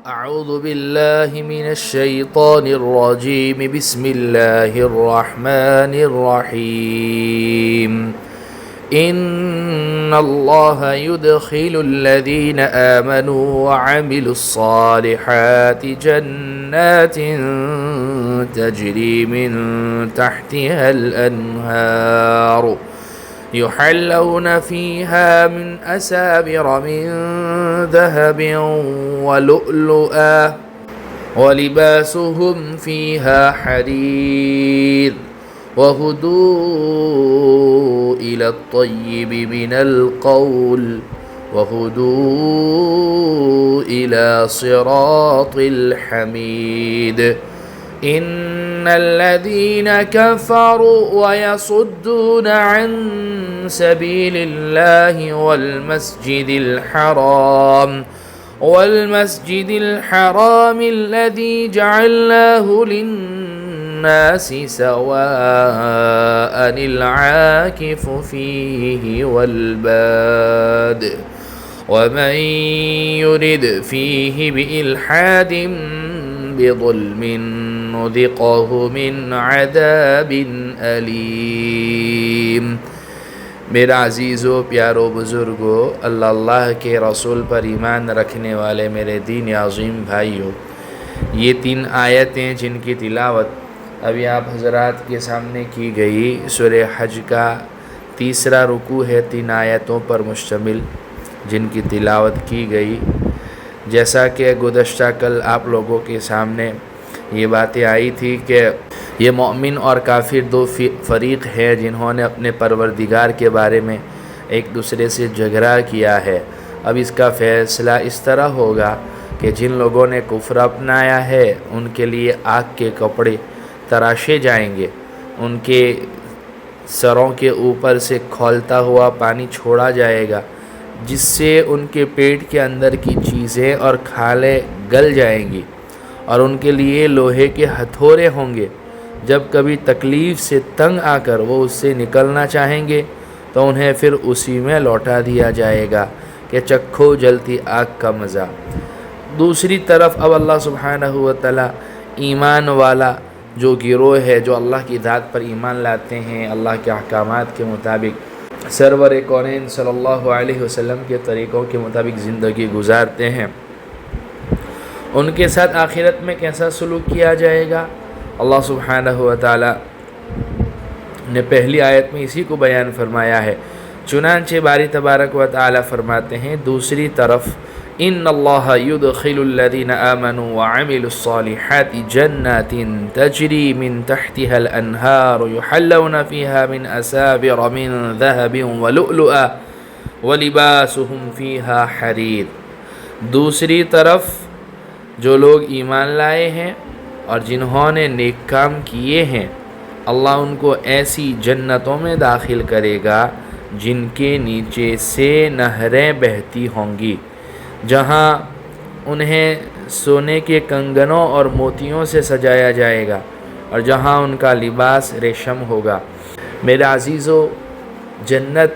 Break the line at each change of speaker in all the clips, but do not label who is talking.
أعوذ بالله من الشيطان الرجيم. بسم الله الرحمن الرحيم. إن الله يدخل الذين آمنوا وعملوا الصالحات جنات تجري من تحتها الأنهار يحلون فيها من أساور من ذهب ولؤلؤا ولباسهم فيها حرير وهدوا إلى الطيب من القول وهدوا إلى صراط الحميد. إن الذين كفروا ويصدون عن سبيل الله والمسجد الحرام الذي جعلناه للناس سواء العاكف فيه والباد ومن يرد فيه بإلحاد بظلم نذقه من عذاب علیم. میرا عزیز و پیارو بزرگو، اللہ کے رسول پر ایمان رکھنے والے میرے دین عظیم بھائیو، یہ 3 آیتیں جن کی تلاوت ابھی آپ حضرات کے سامنے کی گئی، سورہ حج کا 3 رکوع ہے، 3 آیتوں پر مشتمل جن کی تلاوت کی گئی. جیسا کہ گزشتہ کل آپ لوگوں کے سامنے یہ باتیں آئی تھی کہ یہ مومن اور کافر 2 فریق ہیں جنہوں نے اپنے پروردگار کے بارے میں ایک دوسرے سے جھگڑا کیا ہے. اب اس کا فیصلہ اس طرح ہوگا کہ جن لوگوں نے کفر اپنایا ہے ان کے لیے آگ کے کپڑے تراشے جائیں گے، ان کے سروں کے اوپر سے کھولتا ہوا پانی چھوڑا جائے گا جس سے ان کے پیٹ کے اندر کی چیزیں اور کھالیں گل جائیں گی، اور ان کے لیے لوہے کے ہتھوڑے ہوں گے. جب کبھی تکلیف سے تنگ آ کر وہ اس سے نکلنا چاہیں گے تو انہیں پھر اسی میں لوٹا دیا جائے گا کہ چکھو جلتی آگ کا مزہ. دوسری طرف اب اللہ سبحانہ و تعالی ایمان والا جو گروہ ہے، جو اللہ کی ذات پر ایمان لاتے ہیں، اللہ کے احکامات کے مطابق، سرور کونین صلی اللہ علیہ وسلم کے طریقوں کے مطابق زندگی گزارتے ہیں، ان کے ساتھ آخرت میں کیسا سلوک کیا جائے گا. اللہ سبحانہ و تعالی نے پہلی آیت میں اسی کو بیان فرمایا ہے. چنانچہ باری تبارک و تعالی فرماتے ہیں دوسری طرف، ان اللہ یدخل الذین آمنوا وعملوا الصالحات جنات تجری من تحتها الانہار یحلون فیہا من اساور من ذہب ولؤلؤا ولباسهم فیہا حریر. دوسری طرف جو لوگ ایمان لائے ہیں اور جنہوں نے نیک کام کیے ہیں، اللہ ان کو ایسی جنتوں میں داخل کرے گا جن کے نیچے سے نہریں بہتی ہوں گی، جہاں انہیں سونے کے کنگنوں اور موتیوں سے سجایا جائے گا اور جہاں ان کا لباس ریشم ہوگا. میرے عزیزو، جنت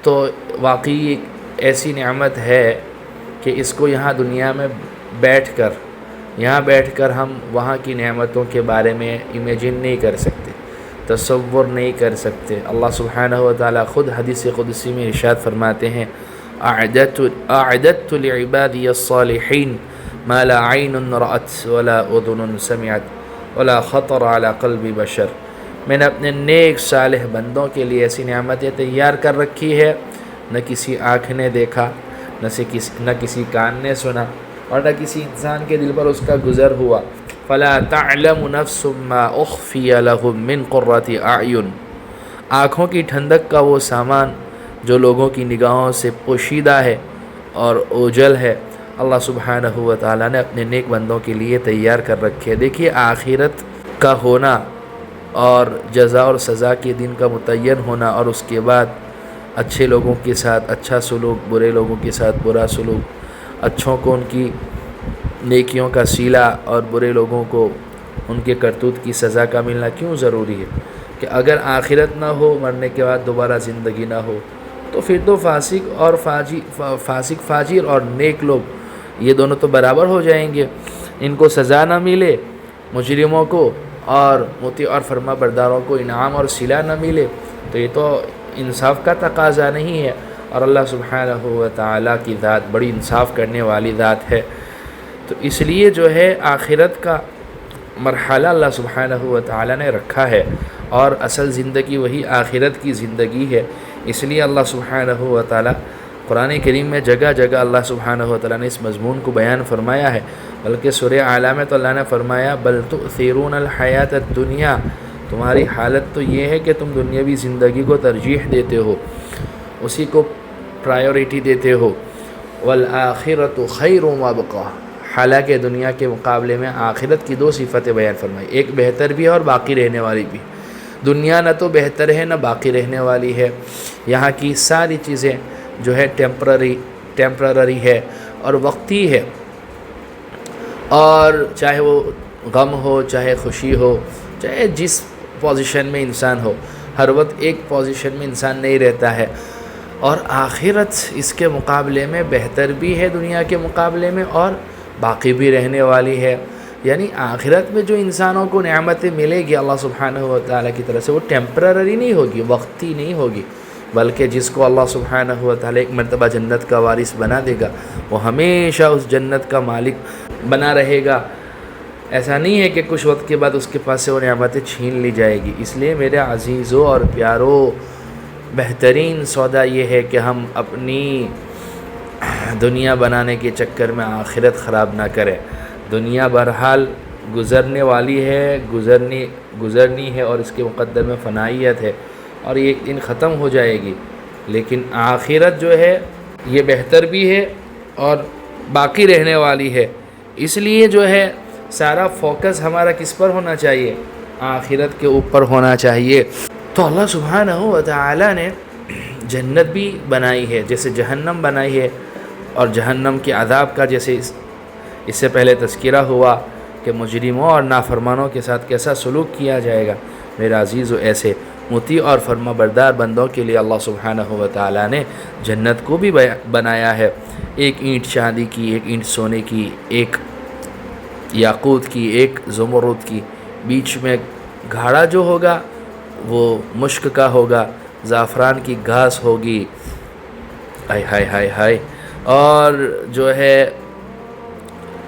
تو واقعی ایک ایسی نعمت ہے کہ اس کو یہاں دنیا میں بیٹھ کر ہم وہاں کی نعمتوں کے بارے میں امیجن نہیں کر سکتے، تصور نہیں کر سکتے. اللہ سبحانہ و تعالی خود حدیث قدسی میں ارشاد فرماتے ہیں، اعددت لعبادی الصالحین ما لا عین رأت ولا اذن سمعت ولا خطر على قلب بشر. میں نے اپنے نیک صالح بندوں کے لیے ایسی نعمتیں تیار کر رکھی ہے نہ کسی آنکھ نے دیکھا، نہ کسی کان نے سنا، اور نہ کسی انسان کے دل پر اس کا گزر ہوا. فلا تعلم نفس ما اخفی لهم من قرۃ اعین. آنکھوں کی ٹھنڈک کا وہ سامان جو لوگوں کی نگاہوں سے پوشیدہ ہے اور اوجل ہے، اللہ سبحانہ و تعالیٰ نے اپنے نیک بندوں کے لیے تیار کر رکھے. دیکھیے آخرت کا ہونا اور جزا اور سزا کے دن کا متعین ہونا، اور اس کے بعد اچھے لوگوں کے ساتھ اچھا سلوک، برے لوگوں کے ساتھ برا سلوک، اچھوں کو ان کی نیکیوں کا صلہ اور برے لوگوں کو ان کے کرتوت کی سزا کا ملنا کیوں ضروری ہے؟ کہ اگر آخرت نہ ہو، مرنے کے بعد دوبارہ زندگی نہ ہو، تو پھر تو فاسق فاجر اور نیک لوگ یہ دونوں تو برابر ہو جائیں گے، ان کو سزا نہ ملے مجرموں کو، اور مطیع اور فرما برداروں کو انعام اور صلہ نہ ملے، تو یہ تو انصاف کا تقاضا نہیں ہے۔ اور اللہ سبحانہ و تعالیٰ کی ذات بڑی انصاف کرنے والی ذات ہے، تو اس لیے جو ہے آخرت کا مرحلہ اللہ سبحانہ و تعالیٰ نے رکھا ہے، اور اصل زندگی وہی آخرت کی زندگی ہے۔ اس لیے اللہ سبحانہ و تعالیٰ قرآن کریم میں جگہ جگہ اللہ سبحانہ و تعالیٰ نے اس مضمون کو بیان فرمایا ہے، بلکہ سورہ اعلیٰ میں تو اللہ نے فرمایا بل تؤثرون الحیات الدنیا، تمہاری حالت تو یہ ہے کہ تم دنیاوی زندگی کو ترجیح دیتے ہو، اسی کو پرائیورٹی دیتے ہو، والآخرۃ خیر وابقیٰ، حالانکہ دنیا کے مقابلے میں آخرت کی دو صفتیں بیان فرمائی، ایک بہتر بھی ہے اور باقی رہنے والی بھی۔ دنیا نہ تو بہتر ہے نہ باقی رہنے والی ہے، یہاں کی ساری چیزیں جو ہے ٹیمپرری ہے اور وقتی ہے، اور چاہے وہ غم ہو، چاہے خوشی ہو، چاہے جس پوزیشن میں انسان ہو، ہر وقت ایک پوزیشن میں انسان نہیں رہتا ہے، اور آخرت اس کے مقابلے میں بہتر بھی ہے دنیا کے مقابلے میں، اور باقی بھی رہنے والی ہے۔ یعنی آخرت میں جو انسانوں کو نعمتیں ملے گی اللہ سبحانہ و تعالیٰ کی طرف سے، وہ ٹیمپرری نہیں ہوگی، وقتی نہیں ہوگی، بلکہ جس کو اللہ سبحانہ و تعالیٰ ایک مرتبہ جنت کا وارث بنا دے گا، وہ ہمیشہ اس جنت کا مالک بنا رہے گا۔ ایسا نہیں ہے کہ کچھ وقت کے بعد اس کے پاس سے وہ نعمتیں چھین لی جائے گی۔ اس لیے میرے عزیزوں اور پیاروں، بہترین سودا یہ ہے کہ ہم اپنی دنیا بنانے کے چکر میں آخرت خراب نہ کریں۔ دنیا بہرحال گزرنے والی ہے، گزرنی ہے، اور اس کے مقدر میں فنائیت ہے، اور یہ ایک دن ختم ہو جائے گی، لیکن آخرت جو ہے یہ بہتر بھی ہے اور باقی رہنے والی ہے۔ اس لیے جو ہے سارا فوکس ہمارا کس پر ہونا چاہیے؟ آخرت کے اوپر ہونا چاہیے۔ تو اللہ سبحانہ و تعالیٰ نے جنت بھی بنائی ہے، جیسے جہنم بنائی ہے، اور جہنم کے عذاب کا جیسے اس سے پہلے تذکرہ ہوا کہ مجرموں اور نافرمانوں کے ساتھ کیسا سلوک کیا جائے گا۔ میرا عزیزو، ایسے مطیع اور فرما بردار بندوں کے لیے اللہ سبحانہ و تعالیٰ نے جنت کو بھی بنایا ہے، ایک اینٹ چاندی کی، ایک اینٹ سونے کی، ایک یاقوت کی، ایک زمرد کی، بیچ میں گھاڑا جو ہوگا وہ مشک کا ہوگا، زعفران کی گھاس ہوگی، ہائے ہائے ہائے ہائے، اور جو ہے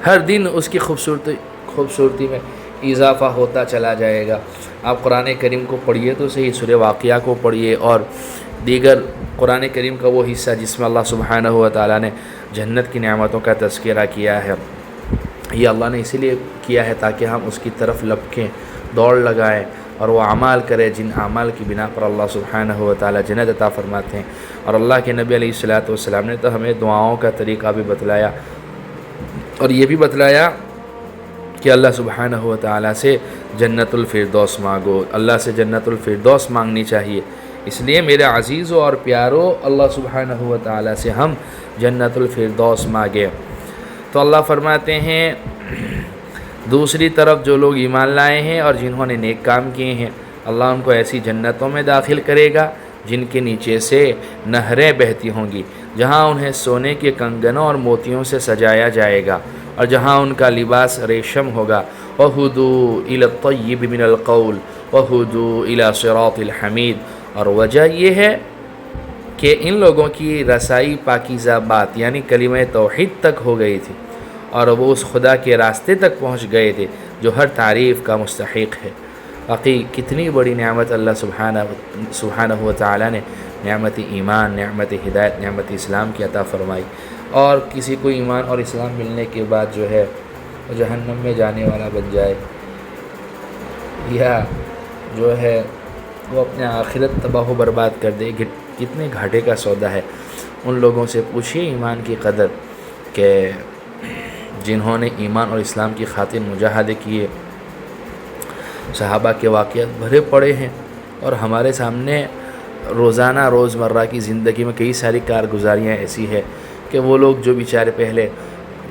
ہر دن اس کی خوبصورتی میں اضافہ ہوتا چلا جائے گا۔ آپ قرآن کریم کو پڑھیے تو صحیح، سورہ واقعہ کو پڑھیے، اور دیگر قرآن کریم کا وہ حصہ جس میں اللہ سبحانہ و تعالیٰ نے جنت کی نعمتوں کا تذکرہ کیا ہے، یہ اللہ نے اسی لیے کیا ہے تاکہ ہم اس کی طرف لپکیں، دوڑ لگائیں، اور وہ اعمال کرے جن اعمال کی بنا پر اللہ سبحانہ و تعالیٰ جنت عطا فرماتے ہیں۔ اور اللہ کے نبی علیہ الصلوۃ والسلام نے تو ہمیں دعاؤں کا طریقہ بھی بتلایا، اور یہ بھی بتلایا کہ اللہ سبحانہ و تعالیٰ سے جنت الفردوس مانگو، اللہ سے جنت الفردوس مانگنی چاہیے۔ اس لیے میرے عزیزوں اور پیاروں، اللہ سبحانہ و تعالیٰ سے ہم جنت الفردوس مانگے۔ تو اللہ فرماتے ہیں دوسری طرف جو لوگ ایمان لائے ہیں اور جنہوں نے نیک کام کیے ہیں، اللہ ان کو ایسی جنتوں میں داخل کرے گا جن کے نیچے سے نہریں بہتی ہوں گی، جہاں انہیں سونے کے کنگنوں اور موتیوں سے سجایا جائے گا، اور جہاں ان کا لباس ریشم ہوگا۔ وَهُدُوا إِلَى الطَّيِّبِ مِنَ الْقَوْلِ وَهُدُوا إِلَى صِرَاطِ الْحَمِيدِ۔ اور وجہ یہ ہے کہ ان لوگوں کی رسائی پاکیزہ بات یعنی کلمہ توحید تک ہو گئی تھی، اور وہ اس خدا کے راستے تک پہنچ گئے تھے جو ہر تعریف کا مستحق ہے۔ واقعی کتنی بڑی نعمت اللہ سبحانہ و تعالیٰ نے نعمت ایمان، نعمت ہدایت، نعمت اسلام کی عطا فرمائی، اور کسی کو ایمان اور اسلام ملنے کے بعد جو ہے وہ جہنم میں جانے والا بن جائے، یا جو ہے وہ اپنے آخرت تباہ و برباد کر دے، کتنے گھاٹے کا سودا ہے۔ ان لوگوں سے پوچھیے ایمان کی قدر کہ جنہوں نے ایمان اور اسلام کی خاطر مجاہدے کیے۔ صحابہ کے واقعات بھرے پڑے ہیں، اور ہمارے سامنے روزانہ روزمرہ کی زندگی میں کئی ساری کارگزاریاں ایسی ہے کہ وہ لوگ جو بیچارے پہلے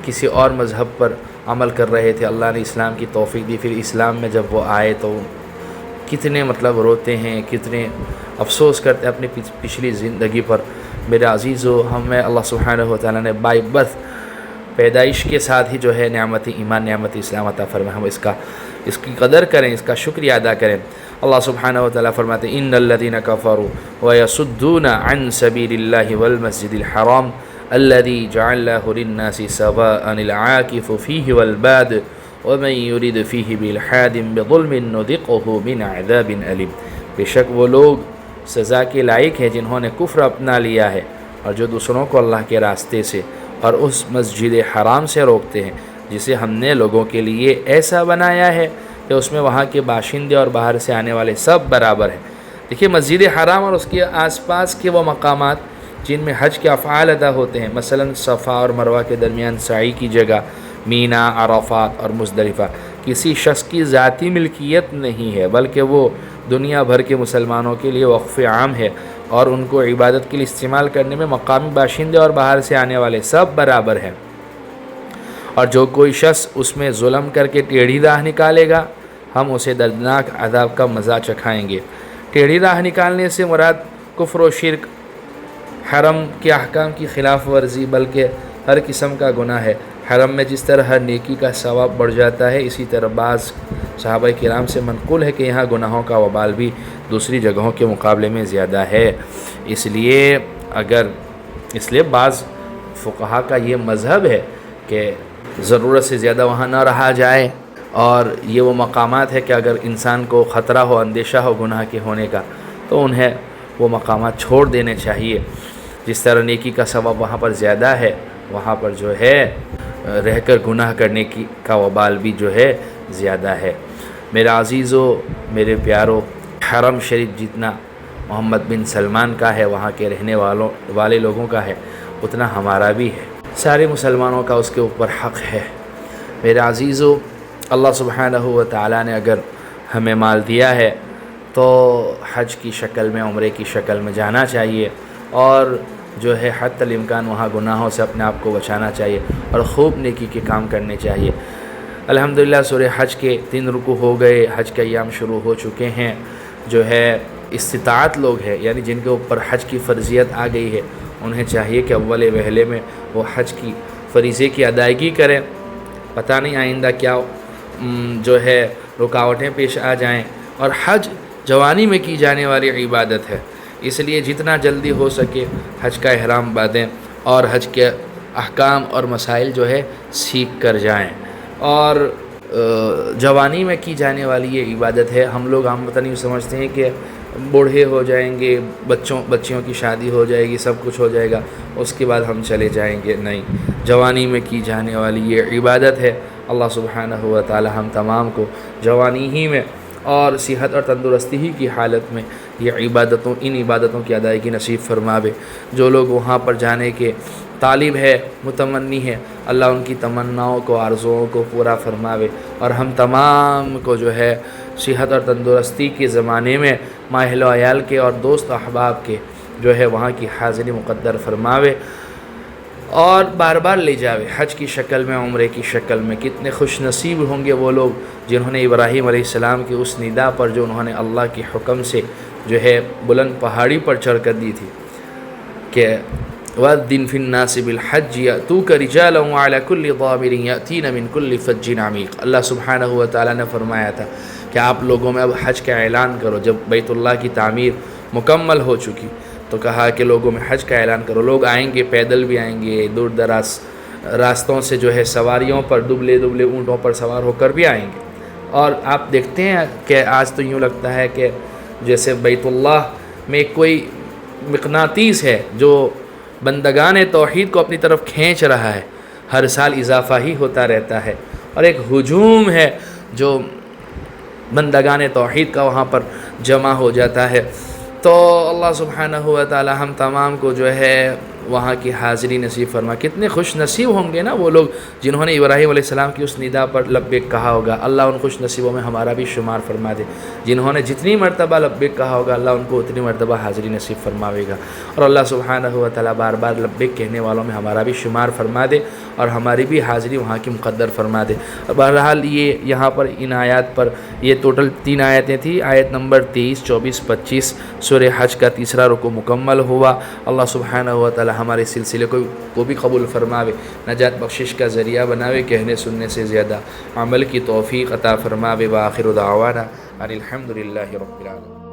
کسی اور مذہب پر عمل کر رہے تھے، اللہ نے اسلام کی توفیق دی، پھر اسلام میں جب وہ آئے تو کتنے روتے ہیں، کتنے افسوس کرتے ہیں اپنی پچھلی زندگی پر۔ میرے عزیزو، ہمیں اللہ سبحانہ و تعالیٰ نے بائی برتھ پیدائش کے ساتھ ہی جو ہے نعمت ایمان نعمت اسلام عطا فرمائے، ہم اس کی قدر کریں، اس کا شکریہ ادا کریں۔ اللہ سبحانہ و تعالیٰ فرماتے ہیں ان الذین کفروا ویصدون عن سبیل اللہ والمسجد الحرام الذی جعلناہ للناس سواء العاکف فیہ والباد ومن یرد فیہ بالحاد بظلم نذقہ من عذاب علیم۔ بے شک وہ لوگ سزا کے لائق ہیں جنہوں نے کفر اپنا لیا ہے اور جو دوسروں کو اللہ کے راستے سے اور اس مسجد حرام سے روکتے ہیں جسے ہم نے لوگوں کے لیے ایسا بنایا ہے کہ اس میں وہاں کے باشندے اور باہر سے آنے والے سب برابر ہیں۔ دیکھیے مسجد حرام اور اس کے آس پاس کے وہ مقامات جن میں حج کے افعال ادا ہوتے ہیں، مثلا صفا اور مروہ کے درمیان سعی کی جگہ، مینا، عرفات اور مزدلفہ، کسی شخص کی ذاتی ملکیت نہیں ہے بلکہ وہ دنیا بھر کے مسلمانوں کے لیے وقف عام ہے اور ان کو عبادت کے لیے استعمال کرنے میں مقامی باشندے اور باہر سے آنے والے سب برابر ہیں۔ اور جو کوئی شخص اس میں ظلم کر کے ٹیڑھی راہ نکالے گا ہم اسے دردناک عذاب کا مزہ چکھائیں گے۔ ٹیڑھی راہ نکالنے سے مراد کفر و شرک، حرم کے احکام کی خلاف ورزی بلکہ ہر قسم کا گناہ ہے۔ حرم میں جس طرح ہر نیکی کا ثواب بڑھ جاتا ہے، اسی طرح بعض صحابہ کرام سے منقول ہے کہ یہاں گناہوں کا وبال بھی دوسری جگہوں کے مقابلے میں زیادہ ہے۔ اس لیے بعض فقہا کا یہ مذہب ہے کہ ضرورت سے زیادہ وہاں نہ رہا جائے، اور یہ وہ مقامات ہے کہ اگر انسان کو خطرہ ہو، اندیشہ ہو گناہ کے ہونے کا، تو انہیں وہ مقامات چھوڑ دینے چاہیے۔ جس طرح نیکی کا ثواب وہاں پر زیادہ ہے، وہاں پر جو ہے رہ کر گناہ کرنے کا وبال بھی جو ہے زیادہ ہے۔ میرے عزیزو، میرے پیارو، حرم شریف جتنا محمد بن سلمان کا ہے، وہاں کے رہنے والے لوگوں کا ہے، اتنا ہمارا بھی ہے، سارے مسلمانوں کا اس کے اوپر حق ہے۔ میرے عزیزو، اللہ سبحانہ و تعالیٰ نے اگر ہمیں مال دیا ہے تو حج کی شکل میں، عمرے کی شکل میں جانا چاہیے، اور جو ہے حتی الامکان وہاں گناہوں سے اپنے آپ کو بچانا چاہیے اور خوب نیکی کے کام کرنے چاہیے۔ الحمدللہ سورہ حج کے 3 رکوع ہو گئے، حج کے ایام شروع ہو چکے ہیں۔ جو ہے استطاعت لوگ ہیں، یعنی جن کے اوپر حج کی فرضیت آ گئی ہے، انہیں چاہیے کہ اول وہلے میں وہ حج کی فریضے کی ادائیگی کریں۔ پتہ نہیں آئندہ کیا جو ہے رکاوٹیں پیش آ جائیں، اور حج جوانی میں کی جانے والی عبادت ہے، اس لیے جتنا جلدی ہو سکے حج کا احرام باندھیں اور حج کے احکام اور مسائل جو ہے سیکھ کر جائیں۔ اور جوانی میں کی جانے والی یہ عبادت ہے، ہم لوگ عامةً نہیں سمجھتے ہیں کہ بوڑھے ہو جائیں گے، بچیوں کی شادی ہو جائے گی، سب کچھ ہو جائے گا، اس کے بعد ہم چلے جائیں گے۔ نہیں، جوانی میں کی جانے والی یہ عبادت ہے۔ اللہ سبحانہ و تعالی ہم تمام کو جوانی ہی میں اور صحت اور تندرستی ہی کی حالت میں ان عبادتوں کی ادائیگی نصیب فرماوے۔ جو لوگ وہاں پر جانے کے طالب ہے، متمنی ہے، اللہ ان کی تمناؤں کو، آرزوؤں کو پورا فرماوے، اور ہم تمام کو جو ہے صحت اور تندرستی کے زمانے میں ماہل و عیال کے اور دوست احباب کے جو ہے وہاں کی حاضری مقدر فرماوے، اور بار بار لے جاوے حج کی شکل میں، عمرے کی شکل میں۔ کتنے خوش نصیب ہوں گے وہ لوگ جنہوں نے ابراہیم علیہ السلام کی اس ندا پر، جو انہوں نے اللہ کے حکم سے جو ہے بلند پہاڑی پر چڑھ کر دی تھی کہ وَأَذِّنْ فِي النَّاسِ بِالْحَجِّ يَأْتُوكَ رِجَالًا وَعَلَى كُلِّ ضَامِرٍ يَأْتِينَ مِنْ كُلِّ فَجٍّ عَمِيقٍ۔ اللہ سبحانہ و تعالیٰ نے فرمایا تھا کہ آپ لوگوں میں اب حج کا اعلان کرو۔ جب بیت اللہ کی تعمیر مکمل ہو چکی تو کہا کہ لوگوں میں حج کا اعلان کرو۔ لوگ آئیں گے، پیدل بھی آئیں گے، دور دراز راستوں سے جو ہے سواریوں پر، دبلے دبلے اونٹوں پر سوار ہو کر بھی آئیں گے۔ اور آپ دیکھتے ہیں کہ آج تو یوں لگتا ہے کہ جیسے بیت اللہ میں کوئی مقناطیس ہے جو بندگان توحید کو اپنی طرف کھینچ رہا ہے، ہر سال اضافہ ہی ہوتا رہتا ہے، اور ایک ہجوم ہے جو بندگان توحید کا وہاں پر جمع ہو جاتا ہے۔ تو اللہ سبحانہ و تعالی ہم تمام کو جو ہے وہاں کی حاضری نصیب فرما۔ کتنے خوش نصیب ہوں گے نا وہ لوگ جنہوں نے ابراہیم علیہ السلام کی اس ندا پر لبیک کہا ہوگا۔ اللہ ان خوش نصیبوں میں ہمارا بھی شمار فرما دے۔ جنہوں نے جتنی مرتبہ لبیک کہا ہوگا، اللہ ان کو اتنی مرتبہ حاضری نصیب فرماوے گا، اور اللہ سبحانہ و تعالی بار بار لبیک کہنے والوں میں ہمارا بھی شمار فرما دے، اور ہماری بھی حاضری وہاں کی مقدر فرما دے۔ اور بہرحال یہ یہاں پر ان آیات پر یہ ٹوٹل 3 آیتیں تھیں۔ آیت نمبر 23، 24، 25 سورہ حج کا تیسرا رکوع مکمل ہوا۔ اللہ سبحانہ و تعالی ہمارے سلسلے کو بھی قبول فرماوے، نجات بخشش کا ذریعہ بناوے، کہنے سننے سے زیادہ عمل کی توفیق عطا فرماوے۔ وآخر دعوانا ان الحمد للہ رب العالمین۔